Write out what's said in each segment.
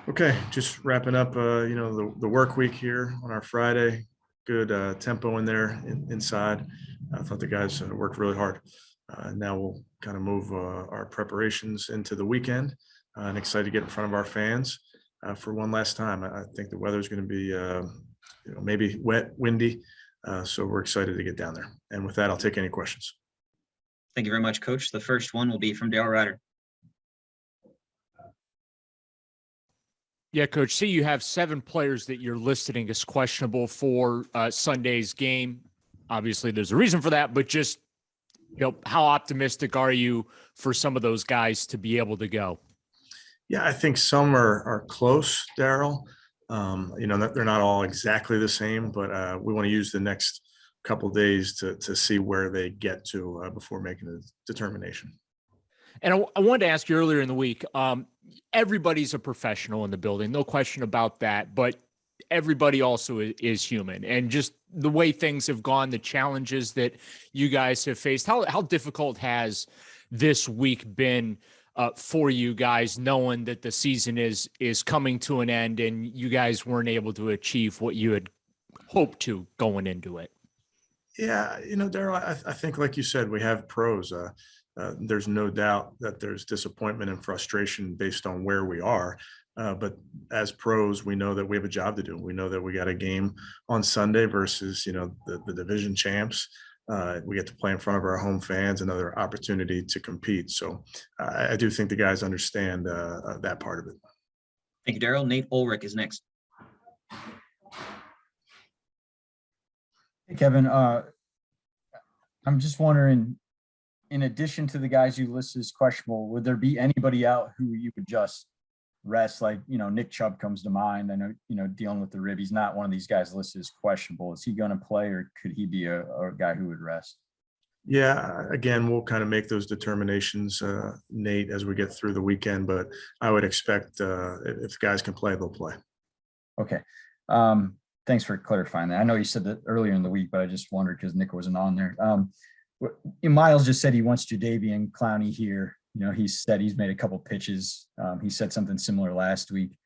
Okay, just wrapping up, the work week here on our Friday. Good tempo in there inside. I thought the guys worked really hard. Now we'll kind of move our preparations into the weekend, and excited to get in front of our fans for one last time. I think the weather is going to be, maybe wet, windy, so we're excited to get down there. And with that, I'll take any questions. Thank you very much, Coach. The first one will be from Daryl Ryder. Yeah, Coach, see you have 7 players that you're listing as questionable for Sunday's game. Obviously, there's a reason for that, but just, how optimistic are you for some of those guys to be able to go? Yeah, I think some are close, Daryl. They're not all exactly the same, but we want to use the next couple of days to see where they get to before making a determination. And I wanted to ask you earlier in the week, everybody's a professional in the building, no question about that, but everybody also is human. And just the way things have gone, the challenges that you guys have faced, how difficult has this week been for you guys, knowing that the season is coming to an end and you guys weren't able to achieve what you had hoped to going into it? Yeah, Daryl, I think, like you said, we have pros. There's no doubt that there's disappointment and frustration based on where we are. But as pros, we know that we have a job to do. We know that we got a game on Sunday versus, the division champs. We get to play in front of our home fans, another opportunity to compete. So I do think the guys understand that part of it. Thank you, Daryl. Nate Ulrich is next. Hey, Kevin. I'm just wondering, in addition to the guys you listed as questionable, would there be anybody out who you could just rest? Like, Nick Chubb comes to mind. I know, dealing with the rib, he's not one of these guys listed as questionable. Is he going to play, or could he be a guy who would rest? Yeah, again, we'll kind of make those determinations, Nate, as we get through the weekend. But I would expect if guys can play, they'll play. Okay. Thanks for clarifying that. I know you said that earlier in the week, but I just wondered because Nick wasn't on there. Miles just said he wants Jadeveon Clowney here. He said he's made a couple pitches. He said something similar last week.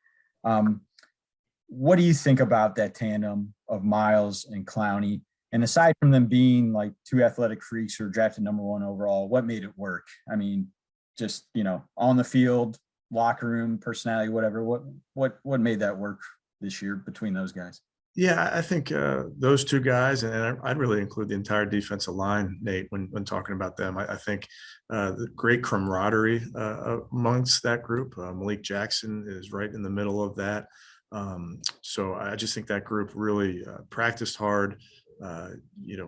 What do you think about that tandem of Miles and Clowney? And aside from them being like 2 athletic freaks who are drafted #1 overall, what made it work? I mean, just, on the field, locker room, personality, whatever. What made that work this year between those guys? Yeah, I think those 2 guys, and I'd really include the entire defensive line, Nate, when talking about them. I think the great camaraderie amongst that group. Malik Jackson is right in the middle of that. So I just think that group really practiced hard.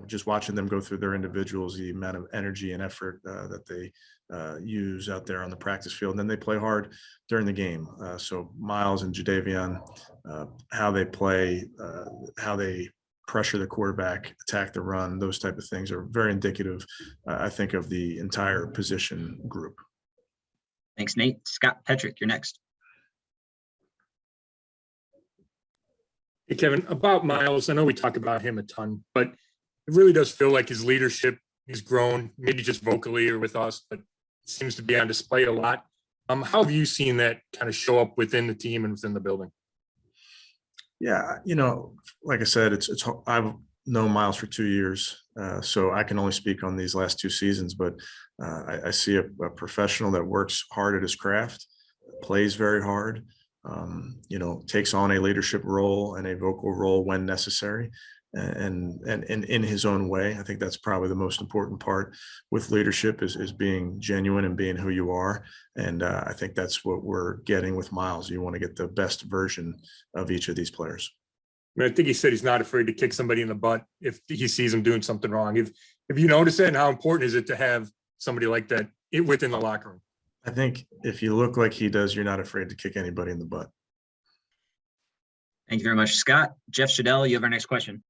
Just watching them go through their individuals, the amount of energy and effort that they use out there on the practice field, and then they play hard during the game. So Miles and Jadeveon, how they play, how they pressure the quarterback, attack the run, those type of things are very indicative, I think, of the entire position group. Thanks, Nate. Scott Petrick, you're next. Hey, Kevin, about Miles, I know we talk about him a ton, but it really does feel like his leadership, he's grown, maybe just vocally or with us, but seems to be on display a lot. How have you seen that kind of show up within the team and within the building? Yeah, like I said, I've known Miles for 2 years, so I can only speak on these last 2 seasons, but I see a professional that works hard at his craft, plays very hard, takes on a leadership role and a vocal role when necessary, and in his own way. I think that's probably the most important part with leadership is being genuine and being who you are. And I think that's what we're getting with Miles. You want to get the best version of each of these players. I think he said he's not afraid to kick somebody in the butt if he sees them doing something wrong. If you notice that, and how important is it to have somebody like that within the locker room? I think if you look like he does, you're not afraid to kick anybody in the butt. Thank you very much, Scott. Jeff Shadell, you have our next question.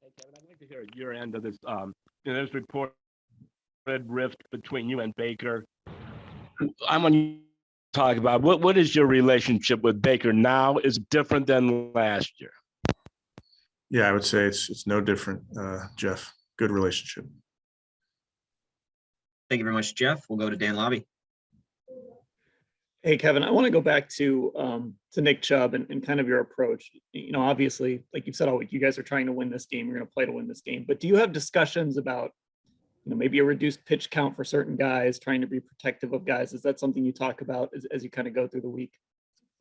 Hey, Kevin, I'd like to hear your end of this. There's reported rift between you and Baker. I want you to talk about what is your relationship with Baker now is different than last year? Yeah, I would say it's no different, Jeff. Good relationship. Thank you very much, Jeff. We'll go to Dan Lobby. Hey, Kevin, I want to go back to Nick Chubb and kind of your approach. Obviously, like you've said all week, you guys are trying to win this game. You're going to play to win this game. But do you have discussions about, maybe a reduced pitch count for certain guys, trying to be protective of guys? Is that something you talk about as you kind of go through the week?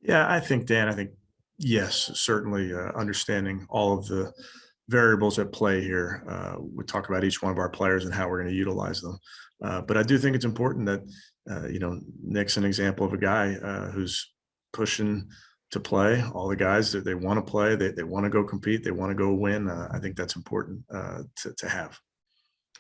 Yeah, Dan, yes, certainly understanding all of the variables at play here. We talk about each one of our players and how we're going to utilize them. But I do think it's important that, Nick's an example of a guy who's pushing to play. All the guys that they want to play, they want to go compete, they want to go win. I think that's important to have.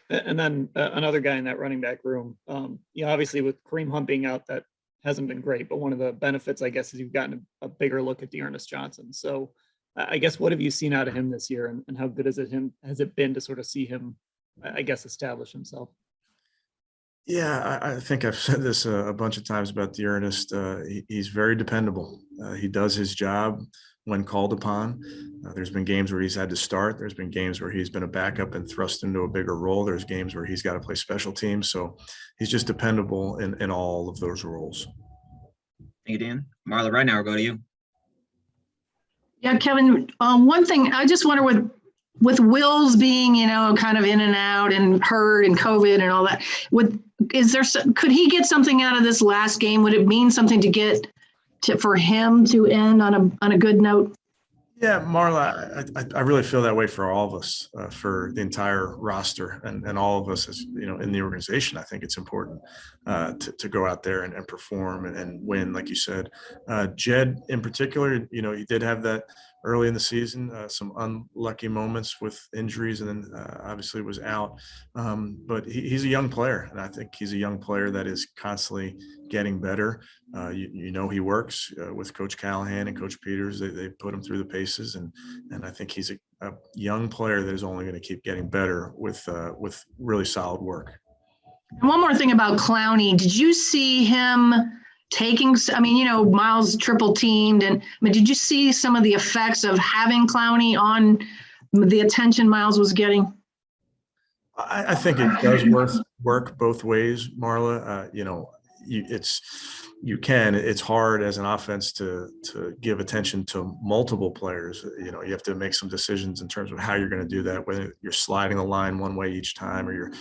And then another guy in that running back room, obviously with Kareem Hunt being out, that hasn't been great. But one of the benefits, I guess, is you've gotten a bigger look at Dearness Johnson. So I guess, what have you seen out of him this year, and how good has it been to sort of see him, I guess, establish himself? Yeah, I think I've said this a bunch of times about Dearness. He's very dependable. He does his job when called upon. There's been games where he's had to start. There's been games where he's been a backup and thrust into a bigger role. There's games where he's got to play special teams. So he's just dependable in all of those roles. Thank you, Dan. Marla, right now we'll go to you. Yeah, Kevin, one thing I just wonder with Wills being, kind of in and out and hurt and COVID and all that, could he get something out of this last game? Would it mean something for him to end on a good note? Yeah, Marla, I really feel that way for all of us, for the entire roster and all of us as, in the organization. I think it's important to go out there and perform and win, like you said. Jed in particular, he did have that early in the season, some unlucky moments with injuries, and then obviously was out. But he's a young player, and I think he's a young player that is constantly getting better. He works with Coach Callahan and Coach Peters. They put him through the paces, and I think he's a young player that is only going to keep getting better with really solid work. And one more thing about Clowney, did you see him taking? Miles triple teamed, and did you see some of the effects of having Clowney on the attention Miles was getting? I think it does work both ways, Marla. It's hard as an offense to give attention to multiple players. You have to make some decisions in terms of how you're going to do that, whether you're sliding the line one way each time or you're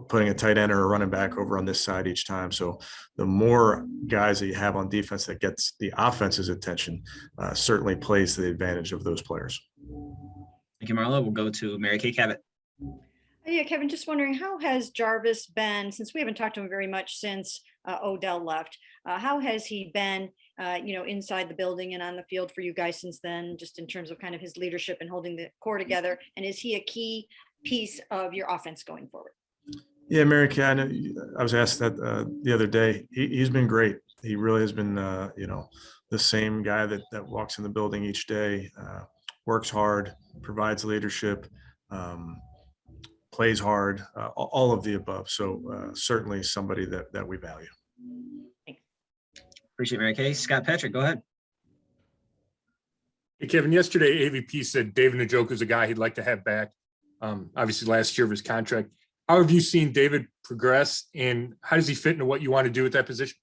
putting a tight end or a running back over on this side each time. So the more guys that you have on defense that gets the offense's attention certainly plays to the advantage of those players. Thank you, Marla. We'll go to Mary Kay Cabot. Yeah, Kevin, just wondering, how has Jarvis been, since we haven't talked to him very much since Odell left, how has he been, inside the building and on the field for you guys since then, just in terms of kind of his leadership and holding the core together? And is he a key piece of your offense going forward? Yeah, Mary Kay, I was asked that the other day. He's been great. He really has been, the same guy that walks in the building each day, works hard, provides leadership, plays hard, all of the above. So certainly somebody that we value. Thanks. Appreciate Mary Kay. Scott Patrick, go ahead. Hey, Kevin, yesterday AVP said David Njoku is a guy he'd like to have back. Obviously last year of his contract. How have you seen David progress, and how does he fit into what you want to do with that position?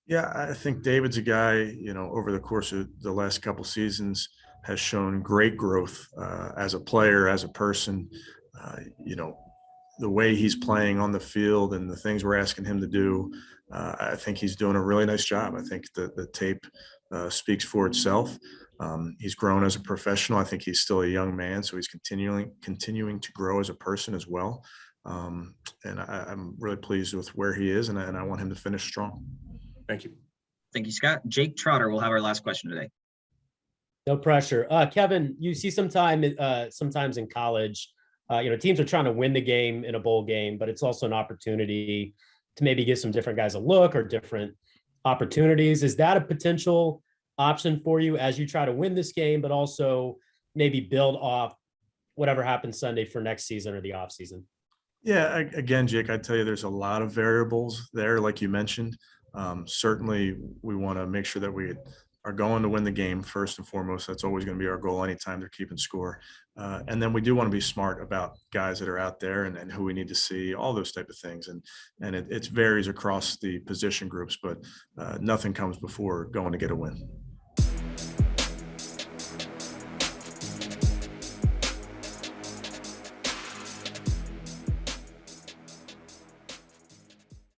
Yeah, I think David's a guy, over the course of the last couple seasons has shown great growth as a player, as a person. The way he's playing on the field and the things we're asking him to do, I think he's doing a really nice job. I think the tape speaks for itself. He's grown as a professional. I think he's still a young man, so he's continuing to grow as a person as well. And I'm really pleased with where he is, and I want him to finish strong. Thank you. Thank you, Scott. Jake Trotter will have our last question today. No pressure. Kevin, you see sometimes in college, teams are trying to win the game in a bowl game, but it's also an opportunity to maybe give some different guys a look or different opportunities. Is that a potential option for you as you try to win this game, but also maybe build off whatever happens Sunday for next season or the off season? Yeah, again, Jake, I tell you, there's a lot of variables there, like you mentioned. Certainly, we want to make sure that we are going to win the game first and foremost. That's always going to be our goal anytime they're keeping score. And then we do want to be smart about guys that are out there and who we need to see, all those type of things. And it varies across the position groups, but nothing comes before going to get a win.